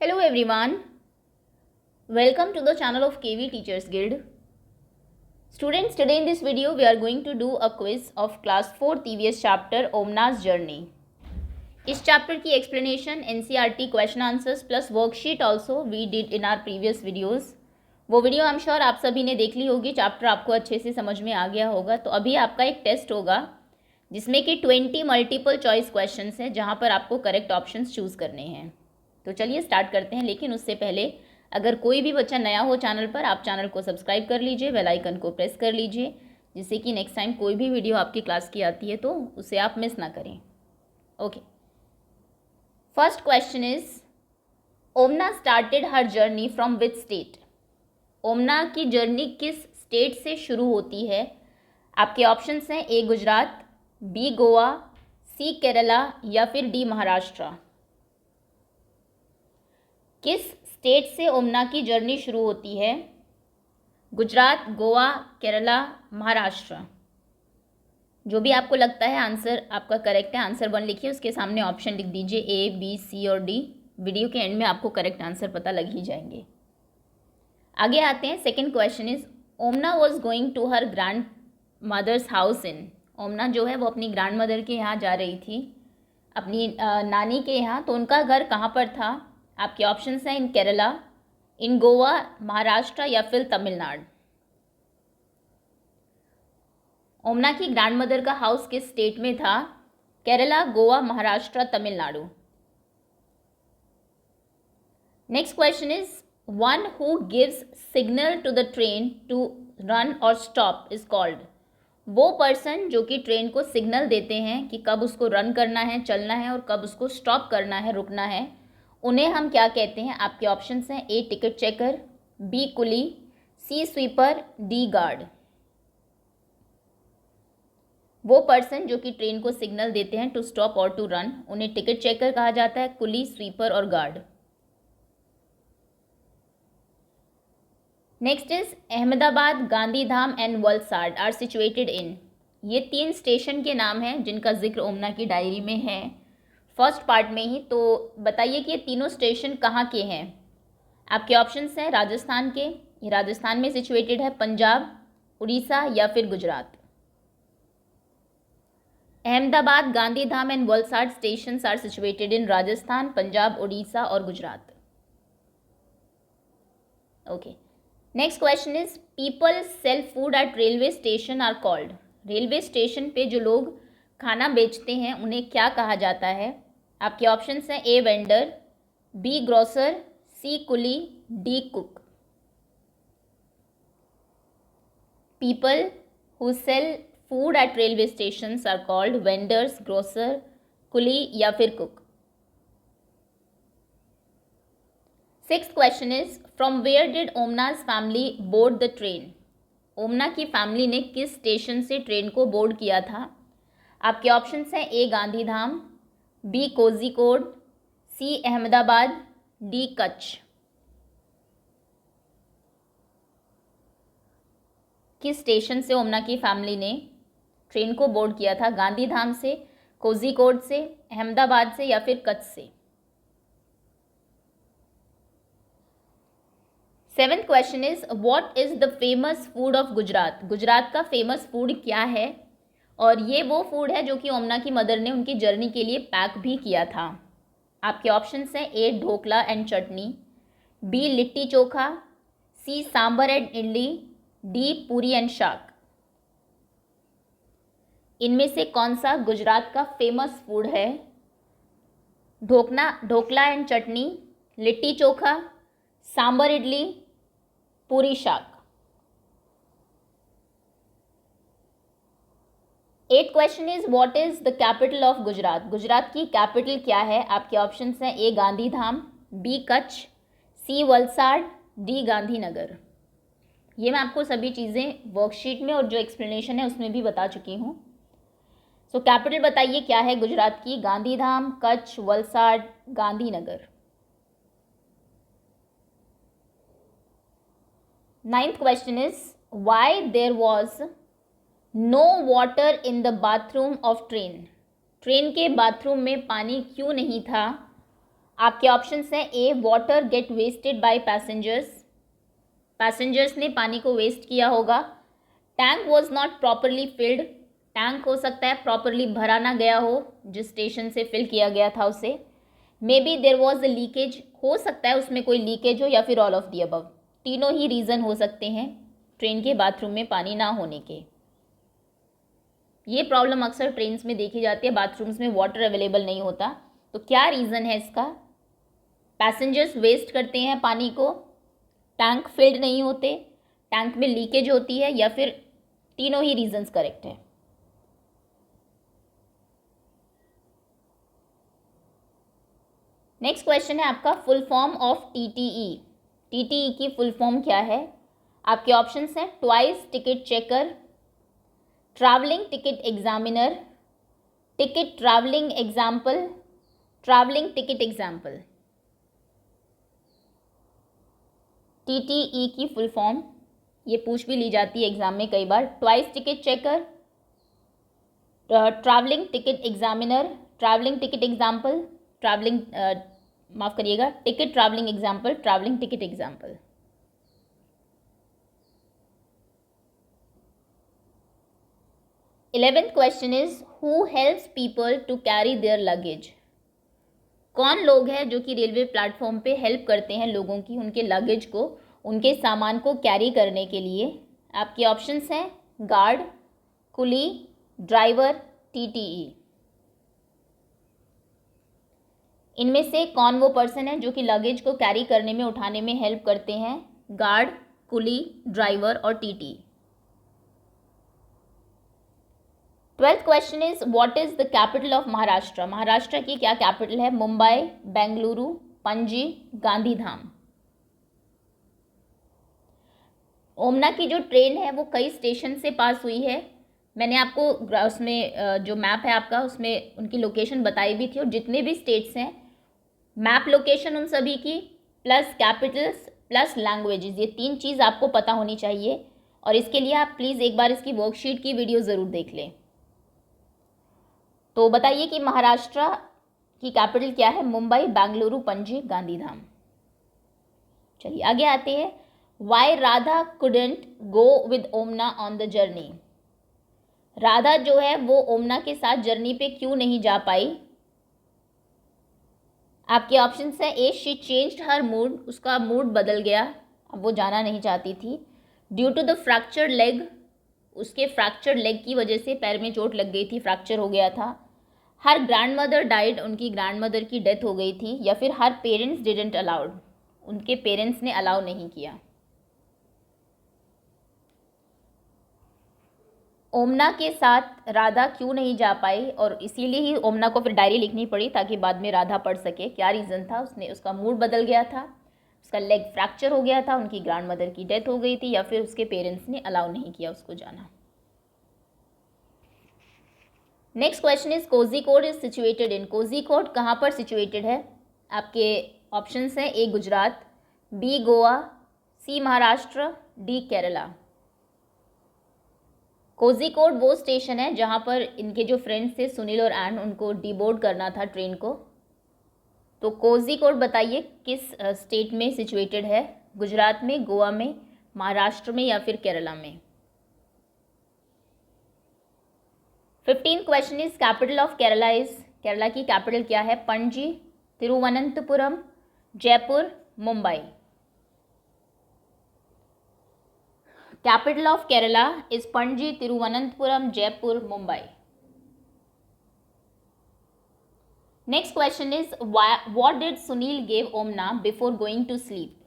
Hello everyone, welcome to the channel of KV Teachers Guild. Students, today in this video we are going to do a quiz of class 4th EVS chapter Omna's Journey. इस chapter की explanation NCERT question answers plus worksheet also we did in our previous videos. वो video I am sure आप सभी ने देख ली होगी. Chapter आपको अच्छे से समझ में आ गया होगा. तो अभी आपका एक टेस्ट होगा जिसमें कि 20 मल्टीपल चॉइस क्वेश्चंस हैं जहाँ पर आपको करेक्ट ऑप्शंस चूज़ करने हैं. तो चलिए स्टार्ट करते हैं. लेकिन उससे पहले अगर कोई भी बच्चा नया हो चैनल पर, आप चैनल को सब्सक्राइब कर लीजिए, बेल आइकन को प्रेस कर लीजिए, जिससे कि नेक्स्ट टाइम कोई भी वीडियो आपकी क्लास की आती है तो उसे आप मिस ना करें. Okay, first question is Omana started her journey from which state. Omana की जर्नी किस स्टेट से शुरू होती है. आपके ऑप्शंस हैं ए गुजरात, बी गोवा, सी केरला या फिर डी महाराष्ट्र. किस स्टेट से ओमना की जर्नी शुरू होती है. गुजरात, गोवा, केरला, महाराष्ट्र. जो भी आपको लगता है आंसर आपका करेक्ट है, आंसर 1 लिखिए, उसके सामने ऑप्शन लिख दीजिए ए, बी, सी और डी. वीडियो के एंड में आपको करेक्ट आंसर पता लग ही जाएंगे. आगे आते हैं. Second question is Omana was going to her grandmother's house in. Omana जो है वो अपनी ग्रैंड मदर के यहाँ जा रही थी, अपनी नानी के यहाँ. तो उनका घर कहाँ पर था. आपके ऑप्शंस हैं इन केरला, इन गोवा, महाराष्ट्र या फिर तमिलनाडु. ओमना की ग्रैंड मदर का हाउस किस स्टेट में था. Kerala, Goa, Maharashtra, Tamil Nadu. Next question is one who gives signal to the train to run और स्टॉप इज कॉल्ड. वो पर्सन जो कि ट्रेन को सिग्नल देते हैं कि कब उसको रन करना है, चलना है, और कब उसको स्टॉप करना है, रुकना है, उन्हें हम क्या कहते हैं. आपके ऑप्शंस हैं A ticket checker, B coolie, C sweeper, D guard. वो पर्सन जो कि ट्रेन को सिग्नल देते हैं टू स्टॉप और टू रन, उन्हें टिकट चेकर कहा जाता है, कुली, स्वीपर और guard. Next is Ahmedabad, Gandhidham and Valsad are situated in. ये 3 स्टेशन के नाम हैं जिनका जिक्र ओमना की डायरी में है फर्स्ट पार्ट में ही. तो बताइए कि ये तीनों स्टेशन कहाँ के हैं. आपके ऑप्शंस हैं राजस्थान के, ये राजस्थान में सिचुएटेड है, पंजाब, उड़ीसा या फिर Gujarat. Ahmedabad, Gandhidham and Valsad stations are situated in Rajasthan, Punjab, Orissa और Gujarat. Okay, next question is people sell food at railway station are called. Railway station पे जो लोग खाना बेचते हैं उन्हें क्या कहा जाता है. आपके ऑप्शंस हैं A vendor, B grocer, C coolie, D cook. People who sell food at railway stations are called vendors, grocer, coolie या फिर cook. Sixth question is from where did Omana's family board the train. Omana की family ने किस station से train को board किया था. आपके ऑप्शंस हैं ए गांधीधाम, बी कोझिकोड, सी अहमदाबाद, डी कच्छ. किस स्टेशन से ओमना की फैमिली ने ट्रेन को बोर्ड किया था. गांधीधाम से, कोझिकोड से, अहमदाबाद से या फिर कच्छ से. Seventh question is what is the famous food of Gujarat. Gujarat का फेमस फूड क्या है. और ये वो फूड है जो कि ओमना की मदर ने उनकी जर्नी के लिए पैक भी किया था. आपके ऑप्शंस हैं A dhokla and chutney, B litti chokha, C sambar and idli, D puri and shaak. इनमें से कौन सा गुजरात का फेमस फूड है. ढोकला एंड चटनी, लिट्टी चोखा, सांबर इडली, पूरी शाक. 8th question is what is the capital of Gujarat. Gujarat की कैपिटल क्या है. आपके ऑप्शंस हैं ए गांधीधाम, बी कच्छ, सी वलसाड, डी गांधीनगर. ये मैं आपको सभी चीज़ें वर्कशीट में और जो एक्सप्लेनेशन है उसमें भी बता चुकी हूँ. सो कैपिटल बताइए क्या है गुजरात की. Gandhidham, Kutch, Valsad, Gandhinagar. 9th question is why there was no water in the bathroom of train. Train के बाथरूम में पानी क्यों नहीं था. आपके ऑप्शंस हैं A water get wasted by passengers, passengers ने पानी को वेस्ट किया होगा। Tank was not properly filled, tank हो सकता है प्रॉपरली भरा ना गया हो जिस स्टेशन से फिल किया गया था उसे। May be there was a leakage, हो सकता है उसमें कोई लीकेज हो, या फिर ऑल ऑफ दी अबव, तीनों ही रीज़न हो सकते हैं ट्रेन के बाथरूम में पानी ना होने के। ये प्रॉब्लम अक्सर ट्रेन्स में देखी जाती है, बाथरूम्स में वाटर अवेलेबल नहीं होता। तो क्या रीज़न है इसका? पैसेंजर्स वेस्ट करते हैं पानी को, टैंक फिल्ड नहीं होते, टैंक में लीकेज होती है, या फिर तीनों ही रीजंस करेक्ट है। नेक्स्ट क्वेश्चन है आपका full form of TTE. TTE की फुल फॉर्म क्या है? आपके ऑप्शंस हैं twice ticket checker, travelling ticket examiner, ticket travelling example, travelling ticket example. TTE की फुल फॉर्म ये पूछ भी ली जाती है एग्जाम में कई बार। Twice ticket checker, travelling ticket examiner, travelling ticket example, travelling माफ़ करिएगा ticket travelling example, travelling ticket example. Eleventh question is who helps people to carry their luggage. कौन लोग हैं जो कि रेलवे प्लेटफॉर्म पे हेल्प करते हैं लोगों की उनके लगेज को, उनके सामान को कैरी करने के लिए? आपके ऑप्शंस हैं गार्ड, कुली, ड्राइवर, टीटीई। इनमें से कौन वो पर्सन है जो कि लगेज को कैरी करने में, उठाने में हेल्प करते हैं? गार्ड, कुली, ड्राइवर और TTE. 12th question is what is the capital of Maharashtra. Maharashtra की क्या कैपिटल है? मुंबई, बेंगलुरु, पणजी, गांधीधाम। ओमना की जो ट्रेन है वो कई स्टेशन से पास हुई है। मैंने आपको उसमें जो मैप है आपका उसमें उनकी लोकेशन बताई भी थी, और जितने भी स्टेट्स हैं मैप लोकेशन उन सभी की प्लस कैपिटल्स प्लस लैंग्वेजेस, ये तीन चीज़ आपको पता होनी चाहिए। और इसके लिए आप प्लीज़ एक बार इसकी वर्कशीट की वीडियो ज़रूर देख लें। तो बताइए कि महाराष्ट्र की कैपिटल क्या है? मुंबई, बेंगलुरु, पणजी, गांधीधाम। चलिए आगे आते हैं। Why Radha couldn't go with Omna on the journey. Radha जो है वो ओमना के साथ जर्नी पे क्यों नहीं जा पाई? आपके ऑप्शंस हैं A she changed her mood, उसका मूड बदल गया, अब वो जाना नहीं चाहती थी। Due to the fractured leg, उसके फ्रैक्चर्ड लेग की वजह से पैर में चोट लग गई थी, फ्रैक्चर हो गया था। हर ग्रैंड मदर डाइड, उनकी ग्रैंड मदर की डेथ हो गई थी। या फिर हर पेरेंट्स डिडेंट अलाउड, उनके पेरेंट्स ने अलाउ नहीं किया। ओमना के साथ राधा क्यों नहीं जा पाई, और इसीलिए ही ओमना को फिर डायरी लिखनी पड़ी ताकि बाद में राधा पढ़ सके। क्या रीज़न था? उसका मूड बदल गया था, उसका लेग फ्रैक्चर हो गया था, उनकी ग्रैंड मदर की डेथ हो गई थी, या फिर उसके पेरेंट्स ने अलाउ नहीं किया उसको जाना। Next question is Kozhikode is situated in. Kozhikode कहाँ पर सिचुएटेड है? आपके ऑप्शंस हैं ए गुजरात, बी गोवा, सी महाराष्ट्र, डी केरला। कोझिकोड वो स्टेशन है जहाँ पर इनके जो फ्रेंड्स थे सुनील और एन, उनको डीबोर्ड करना था ट्रेन को। तो कोझिकोड बताइए किस स्टेट में सिचुएटेड है? गुजरात में, गोवा में, महाराष्ट्र में, या फिर केरला में? 15 question is capital of Kerala is. Kerala की कैपिटल क्या है? Panaji, Thiruvananthapuram, Jaipur, Mumbai. Capital of Kerala is Panaji, Thiruvananthapuram, Jaipur, Mumbai. Next question is what did Sunil give Omna before going to sleep.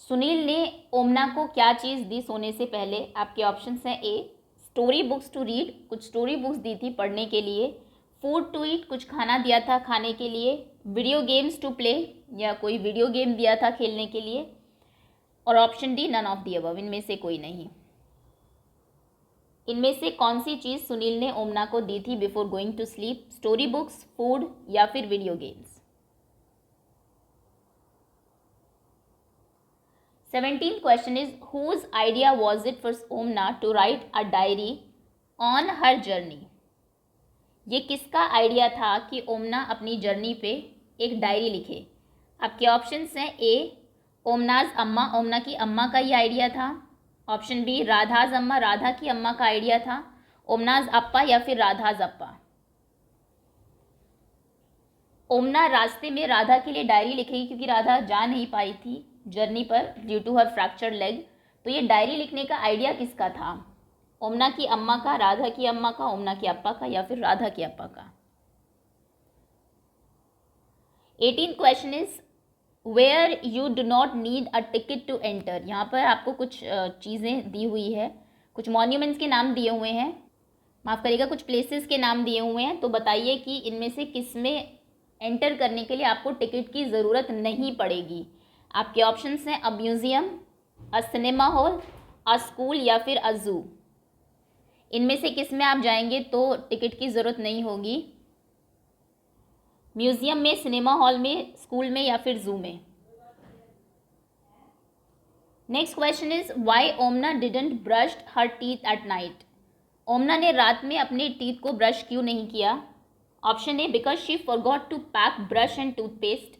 Sunil ने ओमना को क्या चीज़ दी सोने से पहले? आपके ऑप्शंस हैं A story books to read, कुछ स्टोरी बुक्स दी थी पढ़ने के लिए। फूड टू ईट, कुछ खाना दिया था खाने के लिए। वीडियो गेम्स टू प्ले, या कोई वीडियो गेम दिया था खेलने के लिए। और option D none of the above, इनमें से कोई नहीं। इनमें से कौन सी चीज़ सुनील ने ओमना को दी थी before going to sleep? Story books, food, या फिर video games? 17th question is whose idea was it for Omna to write a diary on her journey। ये किसका आइडिया था कि ओमना अपनी जर्नी पे एक डायरी लिखे? आपके ऑप्शंस हैं ए ओमनाज अम्मा, ओमना की अम्मा का ये आइडिया था। ऑप्शन बी राधाज अम्मा, राधा की अम्मा का आइडिया था। ओमनाज अप्पा या फिर राधाज अप्पा। ओमना रास्ते में राधा के लिए डायरी लिखेगी क्योंकि राधा जा नहीं पाई थी जर्नी पर due to her fractured leg. तो ये डायरी लिखने का आइडिया किसका था? ओमना की अम्मा का, राधा की अम्मा का, ओमना के अप्पा का या फिर राधा के अप्पा का। 18th question is where you do not need a ticket to enter. यहाँ पर आपको कुछ चीज़ें दी हुई है, कुछ मॉन्यूमेंट्स के नाम दिए हुए हैं, माफ़ करिएगा कुछ प्लेसेस के नाम दिए हुए हैं। तो बताइए कि इनमें से किस में एंटर करने के लिए आपको टिकट की ज़रूरत नहीं पड़ेगी। आपके ऑप्शंस हैं a museum, a cinema hall, a school या फिर अ जू। इनमें से किस में आप जाएंगे तो टिकट की ज़रूरत नहीं होगी? म्यूज़ियम में, सिनेमा हॉल में, स्कूल में या फिर जू में। Next question is why Omana didn't brush her teeth at night. Omana ने रात में अपने टीथ को ब्रश क्यों नहीं किया? Option A because she forgot to pack brush and toothpaste,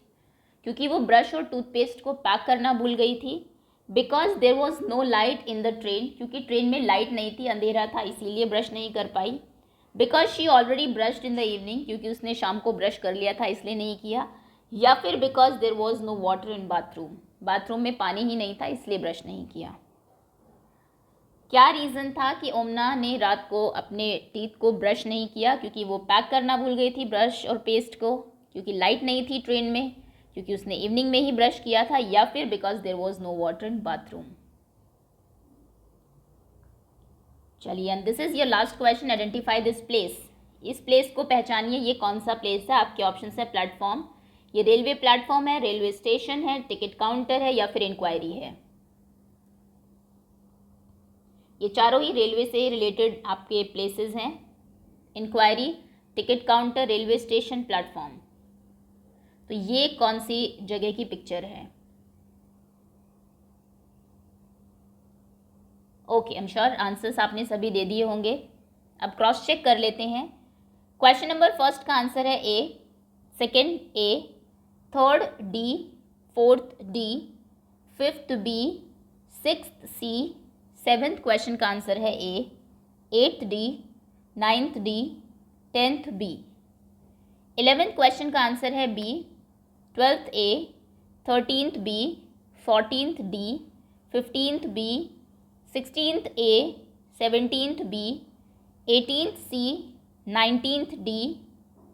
क्योंकि वो ब्रश और टूथपेस्ट को पैक करना भूल गई थी। Because there was no light in the train, क्योंकि ट्रेन में लाइट नहीं थी, अंधेरा था, इसीलिए ब्रश नहीं कर पाई। Because she already brushed in the evening, क्योंकि उसने शाम को ब्रश कर लिया था इसलिए नहीं किया। या फिर because there was no water in bathroom, bathroom में पानी ही नहीं था इसलिए ब्रश नहीं किया। क्या रीज़न था कि ओमना ने रात को अपने टीथ को ब्रश नहीं किया? क्योंकि वो पैक करना भूल गई थी ब्रश और पेस्ट को, क्योंकि लाइट नहीं थी ट्रेन में, क्योंकि उसने इवनिंग में ही ब्रश किया था, या फिर because there was no water in bathroom. चलिए, and this is your last question, identify this place. इस प्लेस को पहचानिए, ये कौन सा प्लेस है? आपके ऑप्शन है प्लेटफॉर्म, ये रेलवे प्लेटफॉर्म है, रेलवे स्टेशन है, टिकट काउंटर है या फिर इंक्वायरी है। ये चारों ही रेलवे से रिलेटेड आपके प्लेसेस हैं, inquiry, ticket counter, railway station, platform. तो ये कौन सी जगह की पिक्चर है? Okay, I am sure answers आपने सभी दे दिए होंगे। अब क्रॉस चेक कर लेते हैं। क्वेश्चन नंबर फर्स्ट का आंसर है A, second A, third D, fourth D, fifth B, sixth C, seventh question का आंसर है A, eighth D, ninth D, tenth B. 11th question का आंसर है B, 12th A, 13th B, 14th D, 15th B, 16th A, 17th B, 18th C, 19th D,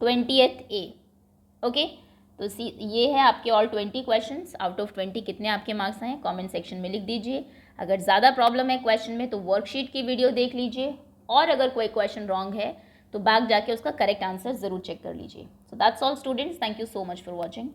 20th A. Okay, तो ये है आपके all 20 questions. Out of 20 कितने आपके marks आए comment section में लिख दीजिए। अगर ज़्यादा प्रॉब्लम है क्वेश्चन में तो वर्कशीट की वीडियो देख लीजिए, और अगर कोई क्वेश्चन रॉन्ग है तो बैक जाके उसका करेक्ट आंसर ज़रूर चेक कर लीजिए। So that's all students, thank you so much for watching.